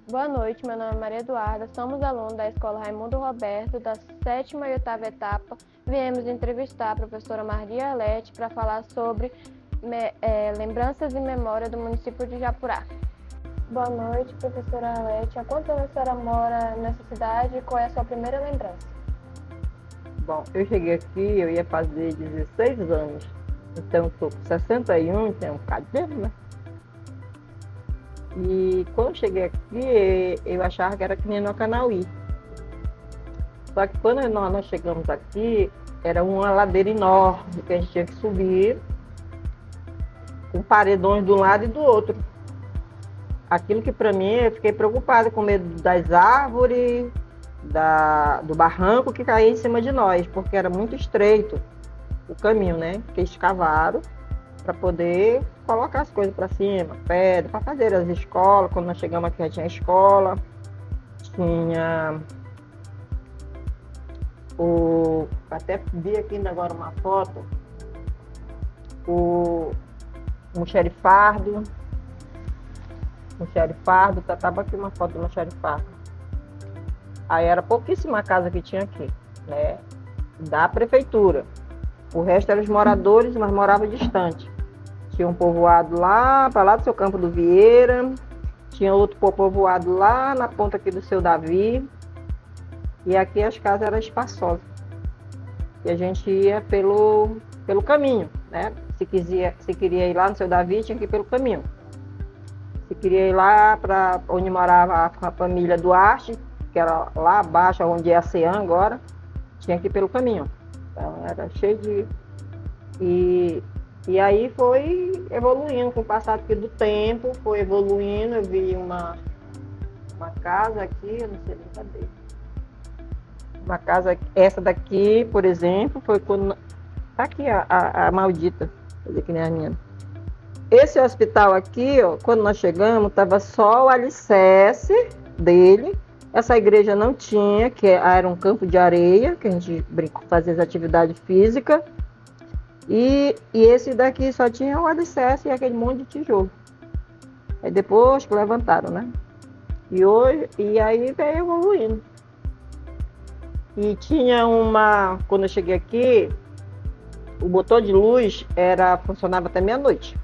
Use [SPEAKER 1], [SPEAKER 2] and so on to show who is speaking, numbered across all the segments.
[SPEAKER 1] Boa noite, meu nome é Maria Eduarda, somos alunos da Escola Raimundo Roberto, da 7ª e 8ª etapa. Viemos entrevistar a professora Maria Arlete para falar sobre lembranças e memória do município de Japurá. Boa noite, professora Arlete. Há quanto tempo a senhora mora nessa cidade e qual é a sua primeira lembrança?
[SPEAKER 2] Bom, eu cheguei aqui, eu ia fazer 16 anos, então estou com 61, tem um bocado de tempo, né? E quando eu cheguei aqui, eu achava que era que nem no Canauí. Só que quando nós chegamos aqui, era uma ladeira enorme, que a gente tinha que subir, com paredões de um lado e do outro. Aquilo que para mim, eu fiquei preocupada, com medo das árvores, do barranco que caía em cima de nós, porque era muito estreito o caminho, né? Que eles cavaram para poder colocar as coisas para cima, pedra, para fazer as escolas. Quando nós chegamos aqui já tinha escola, tinha até vi aqui ainda agora uma foto, o almoxarifado, estava aqui uma foto do almoxarifado. Aí era pouquíssima casa que tinha aqui, né? Da prefeitura. O resto eram os moradores, mas moravam distante. Tinha um povoado lá, para lá do seu Campo do Vieira. Tinha outro povoado lá na ponta aqui do seu Davi. E aqui as casas eram espaçosas. E a gente ia pelo caminho, né? Se queria ir lá no seu Davi, tinha que ir pelo caminho. Se queria ir lá para onde morava a família Duarte, que era lá abaixo, onde é a CEAM agora, tinha que ir pelo caminho. Então era cheio de... E aí foi evoluindo com o passar do tempo, foi evoluindo. Eu vi uma casa aqui, eu não sei nem cadê. Uma casa, essa daqui, por exemplo, foi quando... Tá aqui a maldita, quer dizer que nem a minha. Esse hospital aqui, ó, quando nós chegamos, estava só o alicerce dele. Essa igreja não tinha, que era um campo de areia, que a gente fazia as atividades físicas. E esse daqui só tinha o alicerce e aquele monte de tijolo. Aí depois que levantaram, né? E aí veio evoluindo. E tinha quando eu cheguei aqui, o botão de luz funcionava até meia-noite.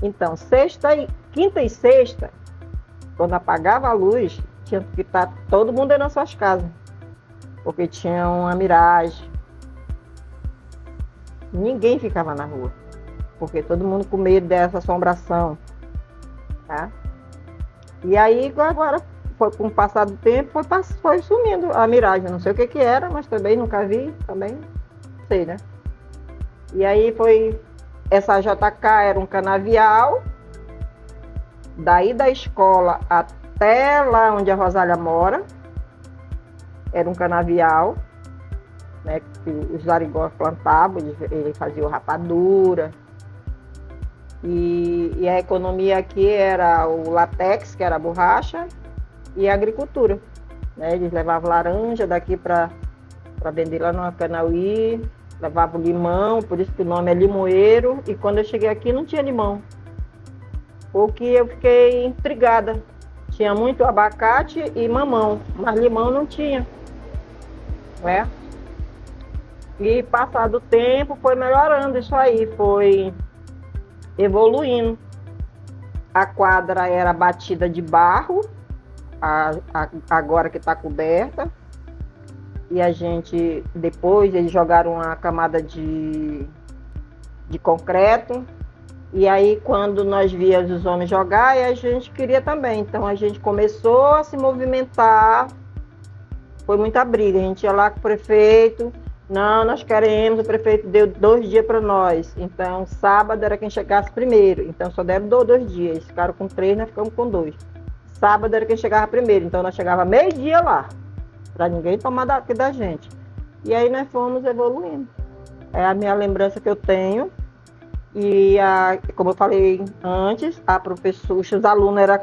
[SPEAKER 2] Então, quinta e sexta, quando apagava a luz, tinha que estar todo mundo aí nas suas casas, porque tinha uma miragem. Ninguém ficava na rua, porque todo mundo com medo dessa assombração, tá? E aí, agora, com o passar do tempo, foi sumindo a miragem. Não sei o que era, mas também nunca vi, também não sei, né? E aí essa JK era um canavial, daí da escola até lá onde a Rosália mora, era um canavial, né, que os larigós plantavam, ele fazia rapadura. E a economia aqui era o latex, que era a borracha, e a agricultura, né? Eles levavam laranja daqui para vender lá no Canauí, levavam limão, por isso que o nome é limoeiro. E quando eu cheguei aqui não tinha limão, o que eu fiquei intrigada. Tinha muito abacate e mamão, mas limão não tinha, né? E passado o tempo foi melhorando isso aí, foi evoluindo. A quadra era batida de barro, agora que está coberta. E depois eles jogaram uma camada de concreto. E aí, quando nós víamos os homens jogar, a gente queria também. Então, a gente começou a se movimentar. Foi muita briga. A gente ia lá com o prefeito. Não, nós queremos. O prefeito deu 2 dias para nós. Então, sábado era quem chegasse primeiro. Então, só deram 2 dias. Eles ficaram com 3, nós ficamos com 2. Sábado era quem chegava primeiro. Então, nós chegávamos meio-dia lá, para ninguém tomar daqui da gente. E aí, nós fomos evoluindo. É a minha lembrança que eu tenho. E, como eu falei antes, os alunos eram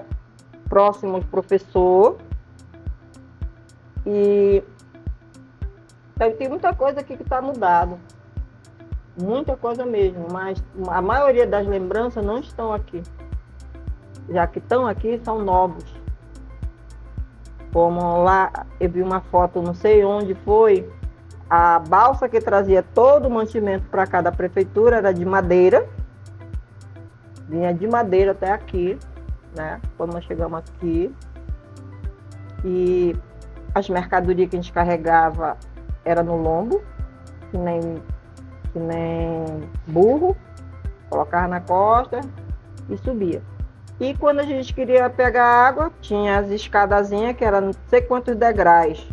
[SPEAKER 2] próximos do professor. E então, tem muita coisa aqui que está mudado. Muita coisa mesmo. Mas a maioria das lembranças não estão aqui. Já que estão aqui, são novos. Como lá, eu vi uma foto, não sei onde foi, a balsa que trazia todo o mantimento para cá da prefeitura era de madeira, vinha de madeira até aqui, né? Quando nós chegamos aqui. E as mercadorias que a gente carregava era no lombo, que nem burro, colocava na costa e subia. E quando a gente queria pegar água, tinha as escadazinhas, que eram não sei quantos degraus.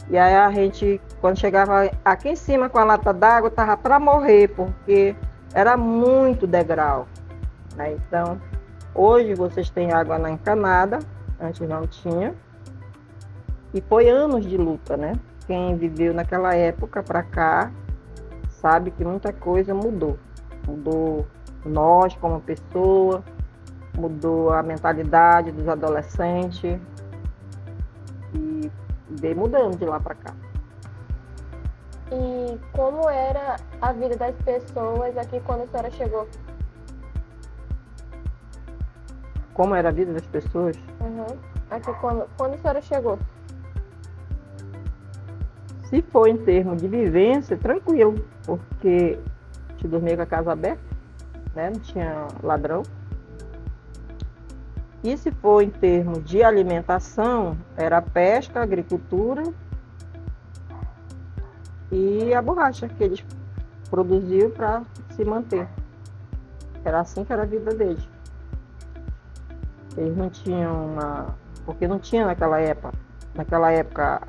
[SPEAKER 2] E aí a gente, quando chegava aqui em cima com a lata d'água, estava para morrer, porque era muito degrau, né? Então, hoje vocês têm água na encanada, antes não tinha. E foi anos de luta, né? Quem viveu naquela época para cá sabe que muita coisa mudou. Mudou nós como pessoa, mudou a mentalidade dos adolescentes e veio mudando de lá para cá.
[SPEAKER 1] E como era a vida das pessoas aqui quando a senhora chegou?
[SPEAKER 2] Como era a vida das pessoas?
[SPEAKER 1] Aqui quando a senhora chegou?
[SPEAKER 2] Se for em termos de vivência, tranquilo, porque a gente dormia com a casa aberta, né? Não tinha ladrão. E se for em termos de alimentação, era pesca, agricultura e a borracha que eles produziam para se manter. Era assim que era a vida deles. Eles não tinham porque não tinha naquela época. Naquela época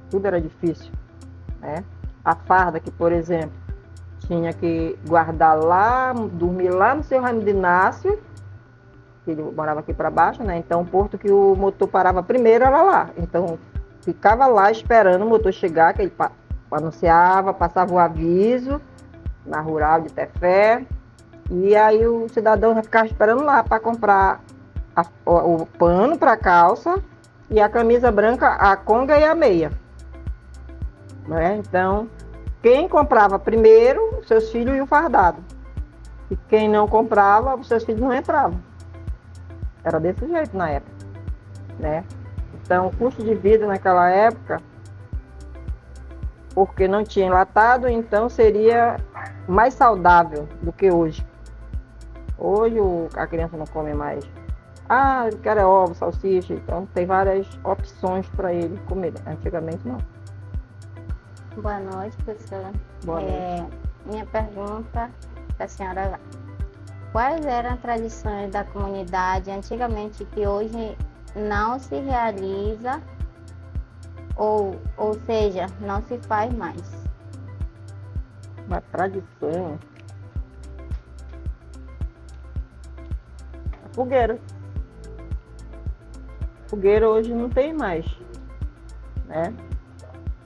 [SPEAKER 2] tudo era difícil, né? A farda que, por exemplo, tinha que guardar lá, dormir lá no seu Raimundo Inácio, que ele morava aqui para baixo, né? Então o porto que o motor parava primeiro era lá. Então ficava lá esperando o motor chegar, que ele anunciava, passava o aviso na Rural de Tefé, e aí o cidadão já ficava esperando lá para comprar o pano para a calça e a camisa branca, a conga e a meia. Né? Então, quem comprava primeiro, os seus filhos iam fardados. E quem não comprava, os seus filhos não entravam. Era desse jeito na época. Né? Então, o custo de vida naquela época, porque não tinha enlatado, então seria mais saudável do que hoje. Hoje a criança não come mais. Eu quero ovo, salsicha. Então, tem várias opções para ele comer. Antigamente, não.
[SPEAKER 3] Boa noite, professora.
[SPEAKER 2] Boa noite.
[SPEAKER 3] Minha pergunta para a senhora: quais eram as tradições da comunidade antigamente que hoje não se realiza, ou seja, não se faz mais?
[SPEAKER 2] Uma tradição. A fogueira. Fogueira hoje não tem mais, né?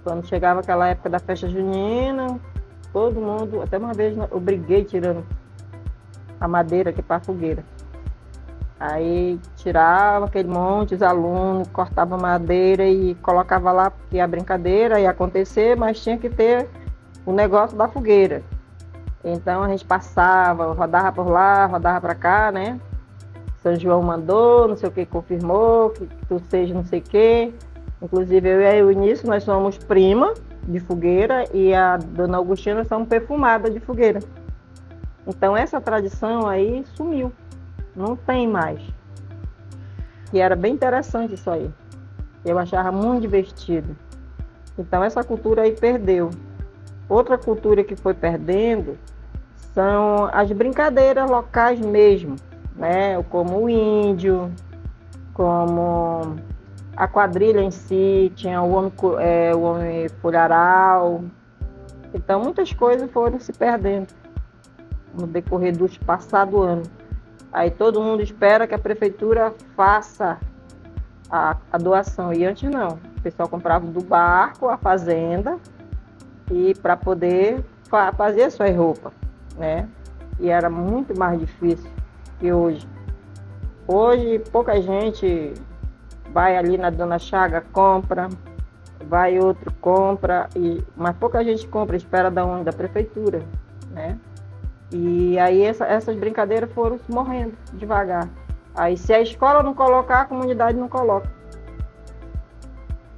[SPEAKER 2] Quando chegava aquela época da festa junina, todo mundo, até uma vez eu briguei tirando a madeira aqui para a fogueira. Aí tirava aquele monte, os alunos cortavam madeira e colocava lá, porque a brincadeira ia acontecer, mas tinha que ter o negócio da fogueira. Então a gente passava, rodava por lá, rodava para cá, né? São João mandou, não sei o que, confirmou, que tu seja não sei o que. Inclusive eu e o Início, nós somos prima de fogueira e a dona Augustina somos perfumada de fogueira. Então essa tradição aí sumiu, não tem mais. E era bem interessante isso aí. Eu achava muito divertido. Então essa cultura aí perdeu. Outra cultura que foi perdendo são as brincadeiras locais mesmo, né? Como o índio, como a quadrilha em si, tinha o homem folharal. Então muitas coisas foram se perdendo no decorrer dos passados anos. Aí todo mundo espera que a prefeitura faça a doação. E antes não. O pessoal comprava do barco a fazenda e para poder fazer as suas roupas, né? E era muito mais difícil que hoje. Hoje pouca gente vai ali na Dona Chaga, compra, vai outro, compra, mas pouca gente compra, espera da onde? Da prefeitura, né? E aí essas brincadeiras foram morrendo devagar. Aí se a escola não colocar, a comunidade não coloca.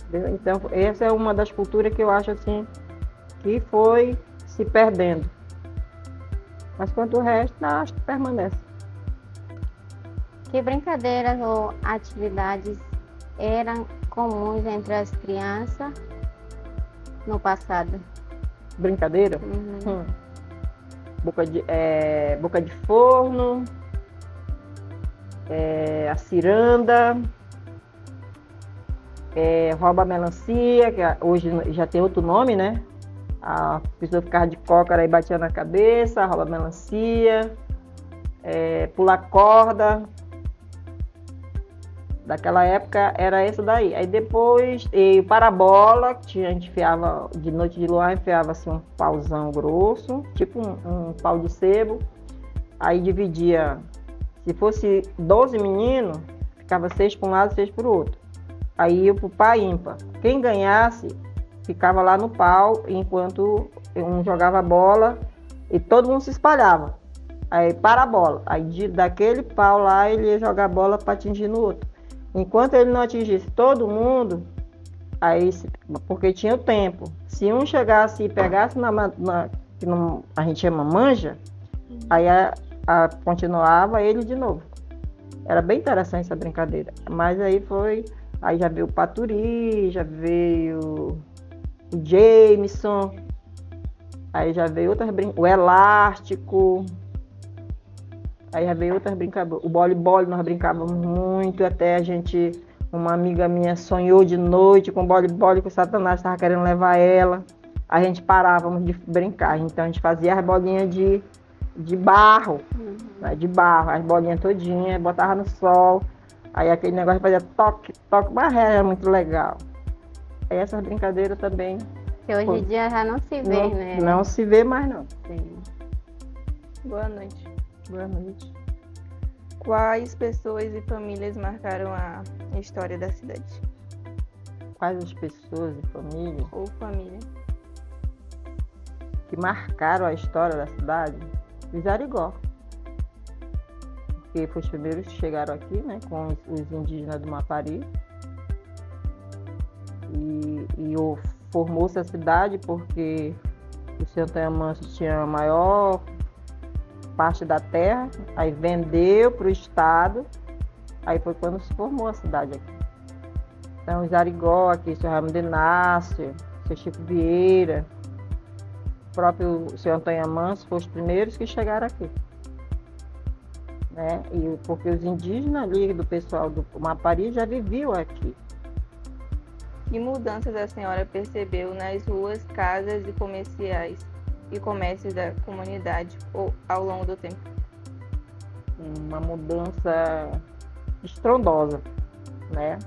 [SPEAKER 2] entendeu? Então, essa é uma das culturas que eu acho assim, que foi se perdendo. Mas quanto o resto, acho que permanece.
[SPEAKER 3] Que brincadeiras ou atividades eram comuns entre as crianças no passado?
[SPEAKER 2] Brincadeira?
[SPEAKER 3] Uhum.
[SPEAKER 2] Boca de forno, a ciranda, rouba melancia, que hoje já tem outro nome, né? A pessoa ficava de cócara e batia na cabeça, rouba melancia, pular corda. Daquela época era isso daí. Aí depois, parabola, que a gente enfiava, de noite de luar, enfiava assim um pauzão grosso, tipo um pau de sebo. Aí dividia, se fosse 12 meninos, ficava 6 para um lado e 6 para o outro. Aí ia pro par ímpar. Quem ganhasse, ficava lá no pau, enquanto um jogava a bola e todo mundo se espalhava. Aí parabola. Aí daquele pau lá, ele ia jogar a bola para atingir no outro. Enquanto ele não atingisse todo mundo, aí, porque tinha o tempo. Se um chegasse e pegasse que a gente chama manja, aí continuava ele de novo. Era bem interessante essa brincadeira. Mas aí já veio o Paturi, já veio o Jameson, aí já veio outras brincadeiras, o elástico. Aí já veio outras brincadeiras. O bole-bole nós brincávamos muito, até uma amiga minha sonhou de noite com bole-bole, que o Satanás estava querendo levar ela. A gente parávamos de brincar, então a gente fazia as bolinhas de barro, né, de barro, as bolinhas todinhas, botava no sol, aí aquele negócio fazia toque, mas era muito legal. Aí essas brincadeiras também.
[SPEAKER 3] Que hoje em dia já não se vê, né?
[SPEAKER 2] Não se vê mais não.
[SPEAKER 3] Sim.
[SPEAKER 4] Boa noite.
[SPEAKER 2] Boa noite.
[SPEAKER 4] Quais pessoas e famílias marcaram a história da cidade?
[SPEAKER 2] Quais as pessoas e famílias
[SPEAKER 4] Ou família?
[SPEAKER 2] que marcaram a história da cidade? Os Arigó. Porque foram os primeiros que chegaram aqui, né, com os indígenas do Mapari. E formou-se a cidade porque o Senhor Antônio Manso tinha a maior parte da terra, aí vendeu para o estado, aí foi quando se formou a cidade aqui. Então os Arigó aqui, seu Raimundo Inácio, seu Chico Vieira, o próprio Senhor Antônio Manso foram os primeiros que chegaram aqui, né? E porque os indígenas ali do pessoal do Mapari já viviam aqui.
[SPEAKER 4] Que mudanças a senhora percebeu nas ruas, casas e comércios da comunidade ao longo do tempo?
[SPEAKER 2] Uma mudança estrondosa, né?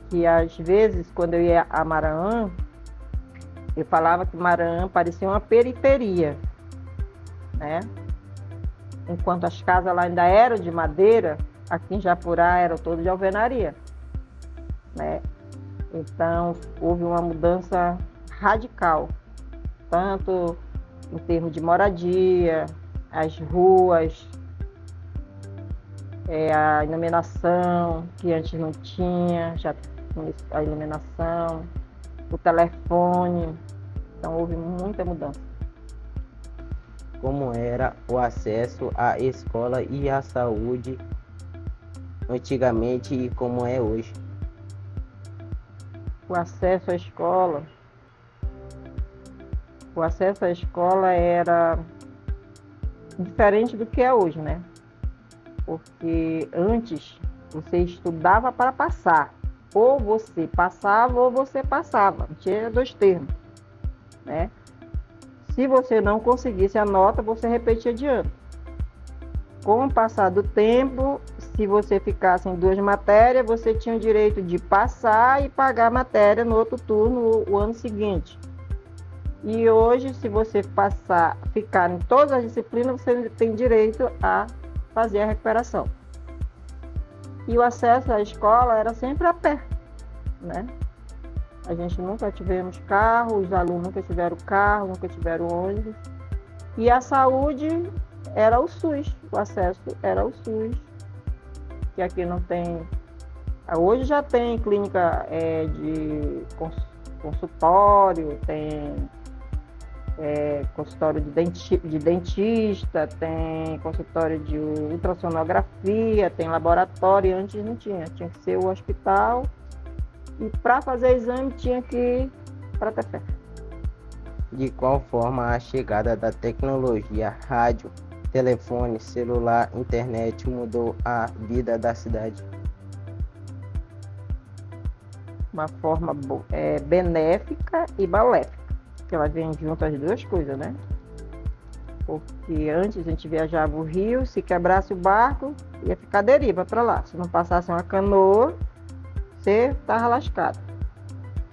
[SPEAKER 2] Que às vezes, quando eu ia a Maraã, eu falava que Maraã parecia uma periferia, né? Enquanto as casas lá ainda eram de madeira, aqui em Japurá eram todas de alvenaria, né? Então, houve uma mudança radical, tanto em termos de moradia, as ruas, a iluminação, que antes não tinha, já tinha a iluminação, o telefone, então houve muita mudança.
[SPEAKER 5] Como era o acesso à escola e à saúde antigamente e como é hoje?
[SPEAKER 2] O acesso à escola era diferente do que é hoje, né? Porque antes você estudava para passar. Ou você passava ou você passava. Tinha 2 termos, né? Se você não conseguisse a nota, você repetia de ano. Com o passar do tempo, se você ficasse em 2 matérias, você tinha o direito de passar e pagar a matéria no outro turno o ano seguinte. E hoje, se você ficar em todas as disciplinas, você tem direito a fazer a recuperação. E o acesso à escola era sempre a pé, né? A gente nunca tivemos carro, os alunos nunca tiveram carro, nunca tiveram ônibus. E a saúde era o SUS, o acesso era o SUS, que aqui não tem Hoje já tem clínica de consultório, tem consultório de dentista, tem consultório de ultrassonografia, tem laboratório. Antes não tinha que ser o hospital, e para fazer exame tinha que ir para Tefé.
[SPEAKER 5] De qual forma a chegada da tecnologia, rádio, telefone, celular, internet mudou a vida da cidade?
[SPEAKER 2] Uma forma benéfica e maléfica, que ela vem junto as duas coisas, né? Porque antes a gente viajava o rio, se quebrasse o barco, ia ficar deriva para lá. Se não passasse uma canoa, você estava lascado.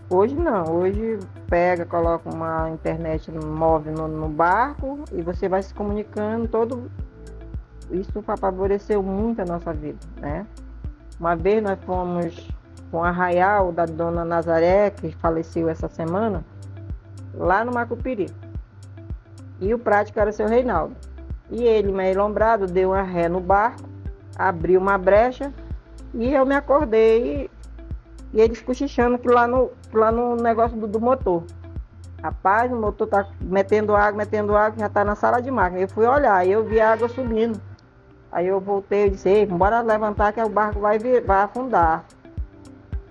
[SPEAKER 2] Hoje não, hoje pega, coloca uma internet móvel no barco e você vai se comunicando todo. Isso favoreceu muito a nossa vida, né? Uma vez nós fomos com o arraial da Dona Nazaré, que faleceu essa semana, lá no Macupiri. E o prático era o seu Reinaldo. E ele, meio lombrado, deu uma ré no barco, abriu uma brecha e eu me acordei e eles cochichando que lá no negócio do motor. Rapaz, o motor tá metendo água, já tá na sala de máquina. Eu fui olhar e eu vi a água subindo. Aí eu voltei e disse, bora levantar que o barco vai afundar.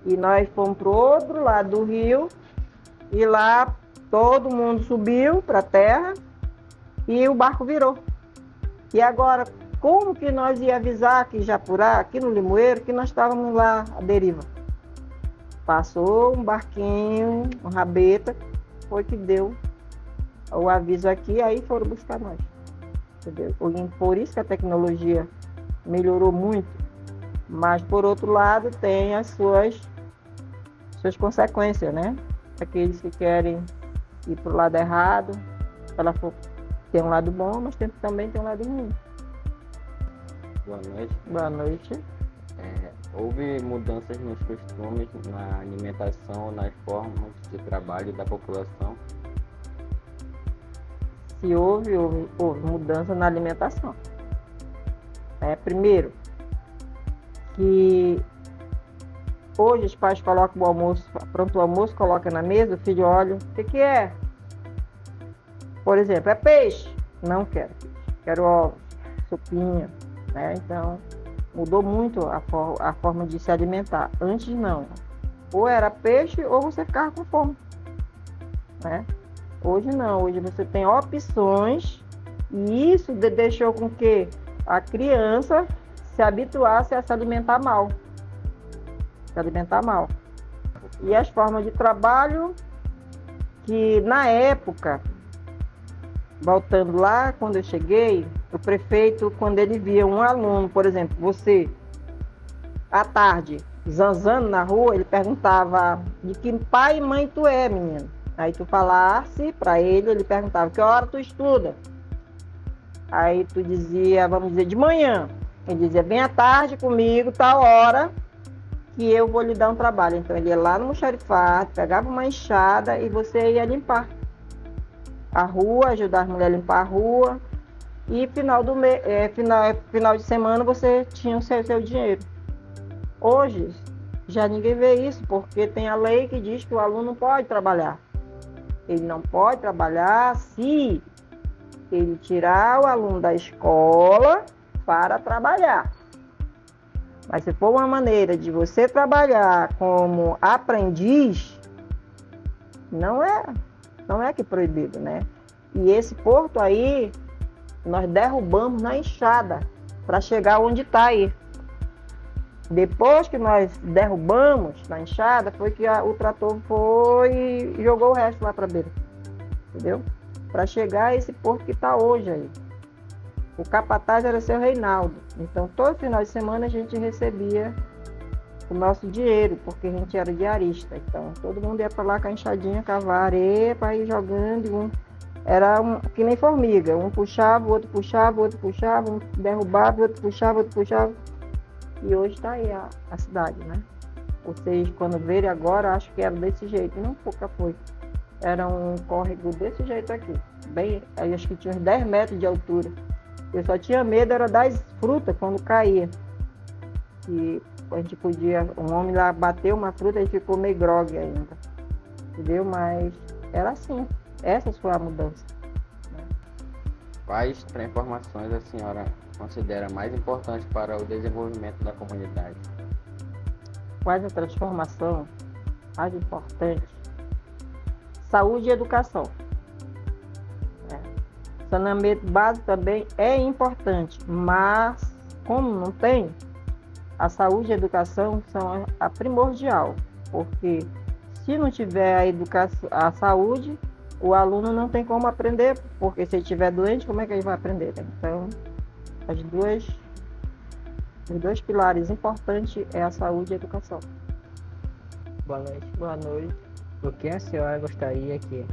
[SPEAKER 2] E nós fomos pro outro lado do rio e lá todo mundo subiu para a terra e o barco virou. E agora, como que nós ia avisar aqui em Japurá, aqui no Limoeiro, que nós estávamos lá à deriva? Passou um barquinho, um rabeta, foi que deu o aviso aqui, aí foram buscar nós. Entendeu? Por isso que a tecnologia melhorou muito, mas por outro lado tem as suas consequências, né? Aqueles que querem ir para o lado errado, ela tem um lado bom, mas também tem um lado ruim.
[SPEAKER 5] Boa noite.
[SPEAKER 2] Boa noite.
[SPEAKER 5] Houve mudanças nos costumes, na alimentação, nas formas de trabalho da população?
[SPEAKER 2] Se houve mudança na alimentação. Primeiro, que hoje os pais colocam o almoço, pronto o almoço, colocam na mesa, o filho olha, o que é? Por exemplo, é peixe? Não quero peixe, quero ovos, sopinha, né? Então, mudou muito a forma de se alimentar. Antes não, ou era peixe ou você ficava com fome, né? Hoje não, hoje você tem opções e isso deixou com que a criança se habituasse a se alimentar mal. E as formas de trabalho que na época, voltando lá quando eu cheguei, o prefeito, quando ele via um aluno, por exemplo, você à tarde zanzando na rua, ele perguntava de que pai e mãe tu é, menino. Aí tu falasse para ele perguntava que hora tu estuda. Aí tu dizia, vamos dizer, de manhã. Ele dizia, vem à tarde comigo, tal hora, que eu vou lhe dar um trabalho. Então ele ia lá no almoxarifado, pegava uma enxada e você ia limpar a rua, ajudar as mulheres a limpar a rua. E final de semana você tinha o seu dinheiro. Hoje já ninguém vê isso, porque tem a lei que diz que o aluno não pode trabalhar. Ele não pode trabalhar se ele tirar o aluno da escola para trabalhar. Mas se for uma maneira de você trabalhar como aprendiz, não é que proibido, né? E esse porto aí, nós derrubamos na enxada para chegar onde está aí. Depois que nós derrubamos na enxada, foi que o trator foi e jogou o resto lá para a beira. Entendeu? Para chegar a esse porto que está hoje aí. O capataz era seu Reinaldo. Então, todo final de semana a gente recebia o nosso dinheiro, porque a gente era diarista. Então, todo mundo ia para lá com a enxadinha, cavar areia para ir jogando. Que nem formiga. Um puxava, o outro puxava, o outro puxava, um derrubava, o outro puxava, o outro puxava. E hoje está aí a cidade, né? Vocês, quando verem agora, acho que era desse jeito. Não, nunca foi. Era um córrego desse jeito aqui. Bem, aí acho que tinha uns 10 metros de altura. Eu só tinha medo, era das frutas quando caía. E a gente podia, um homem lá bateu uma fruta e ficou meio grogue ainda, entendeu? Mas era assim, essa foi a mudança.
[SPEAKER 5] Quais transformações a senhora considera mais importantes para o desenvolvimento da comunidade?
[SPEAKER 2] Quais a transformação mais importante? Saúde e educação. Saneamento básico também é importante, mas como não tem, a saúde e a educação são a primordial, porque se não tiver a educação, a saúde, o aluno não tem como aprender, porque se ele estiver doente, como é que ele vai aprender? Então, os dois pilares importantes é a saúde e a educação.
[SPEAKER 5] Boa noite.
[SPEAKER 2] Boa noite.
[SPEAKER 5] O que a senhora gostaria que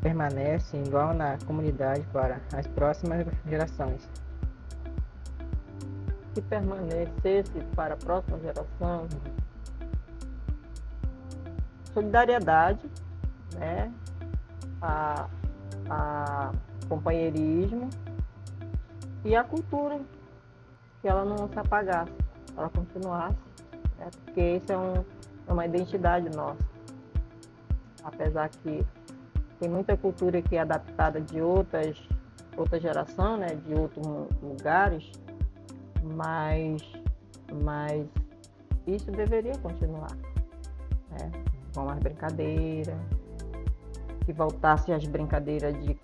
[SPEAKER 5] permanece igual na comunidade para as próximas gerações?
[SPEAKER 2] Que permanecesse para a próxima geração, solidariedade, né? a companheirismo e a cultura, que ela não se apagasse, ela continuasse, né? Porque isso é uma identidade nossa. Apesar que tem muita cultura que é adaptada de outra geração, né? De outros lugares, mas isso deveria continuar, né? Com as brincadeiras, que voltasse as brincadeiras de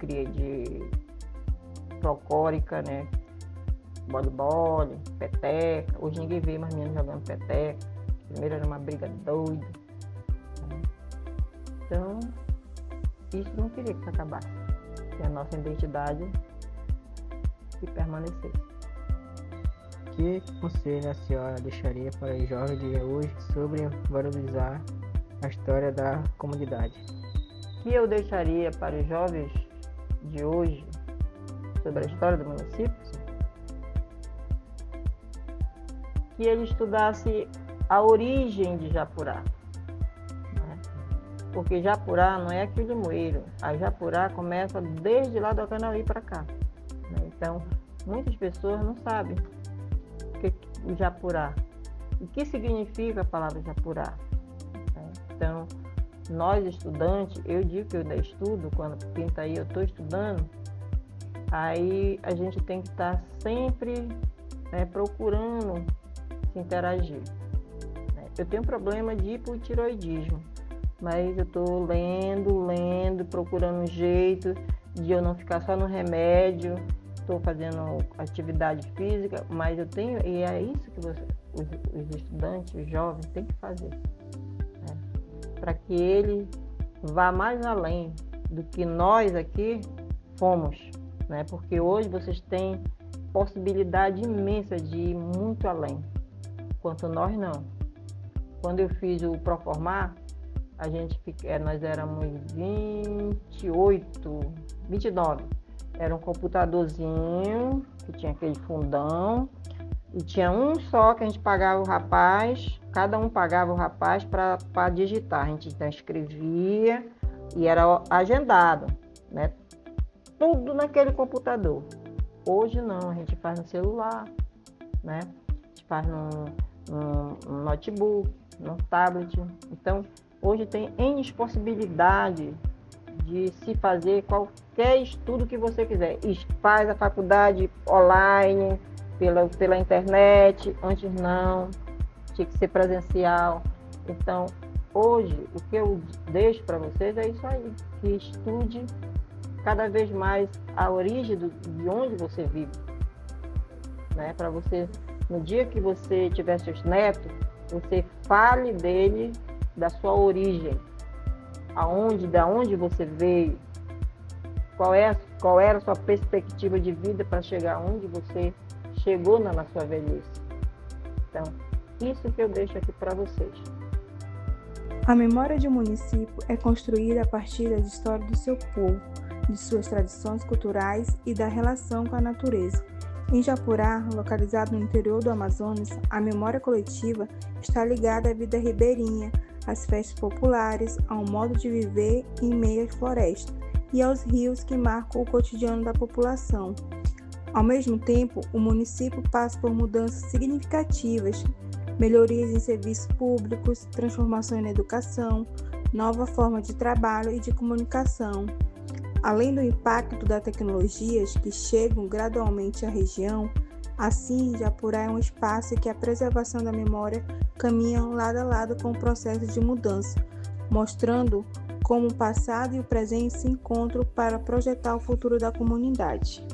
[SPEAKER 2] folclórica, né? Voleibol, peteca. Hoje ninguém vê mais meninos jogando peteca. Primeiro era uma briga doida, né? Então, isso não queria que acabasse. Que a nossa identidade que permanecesse.
[SPEAKER 5] Que conselho a senhora deixaria para os jovens de hoje sobre valorizar a história da comunidade?
[SPEAKER 2] Que eu deixaria para os jovens de hoje sobre a história do município? Que ele estudasse a origem de Japurá, né? Porque Japurá não é aqui o Limoeiro, a Japurá começa desde lá do Acanaí para cá, né? Então, muitas pessoas não sabem o Japurá, o que significa a palavra Japurá, né? Então, nós estudantes, eu digo que eu ainda estudo, quando pinta aí eu estou estudando, aí a gente tem que estar sempre, né, procurando se interagir, né? Eu tenho problema de hipotiroidismo, mas eu estou lendo, procurando um jeito de eu não ficar só no remédio, estou fazendo atividade física, mas eu tenho, e é isso que os estudantes, os jovens têm que fazer, né? Para que ele vá mais além do que nós aqui fomos, né? Porque hoje vocês têm possibilidade imensa de ir muito além, enquanto nós não. Quando eu fiz o Proformar, nós éramos 29, era um computadorzinho que tinha aquele fundão, e tinha um só que a gente pagava o rapaz, cada um pagava o rapaz para digitar. A gente então escrevia e era agendado, né? Tudo naquele computador. Hoje não, a gente faz no celular, né? A gente faz no notebook, no tablet. Então, hoje tem N possibilidade de se fazer qualquer estudo que você quiser. Faz a faculdade online, pela internet, antes não, tinha que ser presencial. Então, hoje, o que eu deixo para vocês é isso aí, que estude cada vez mais a origem de onde você vive, né? Para você, no dia que você tiver seus netos, você fale dele, da sua origem, da onde você veio, qual era a sua perspectiva de vida para chegar onde você chegou na sua velhice. Então, isso que eu deixo aqui para vocês.
[SPEAKER 6] A memória de um município é construída a partir das histórias do seu povo, de suas tradições culturais e da relação com a natureza. Em Japurá, localizado no interior do Amazonas, a memória coletiva está ligada à vida ribeirinha, às festas populares, ao modo de viver em meio às florestas e aos rios que marcam o cotidiano da população. Ao mesmo tempo, o município passa por mudanças significativas melhorias em serviços públicos, transformações na educação, nova forma de trabalho e de comunicação. Além do impacto das tecnologias que chegam gradualmente à região, assim, Japurá é um espaço em que a preservação da memória caminham lado a lado com o processo de mudança, mostrando como o passado e o presente se encontram para projetar o futuro da comunidade.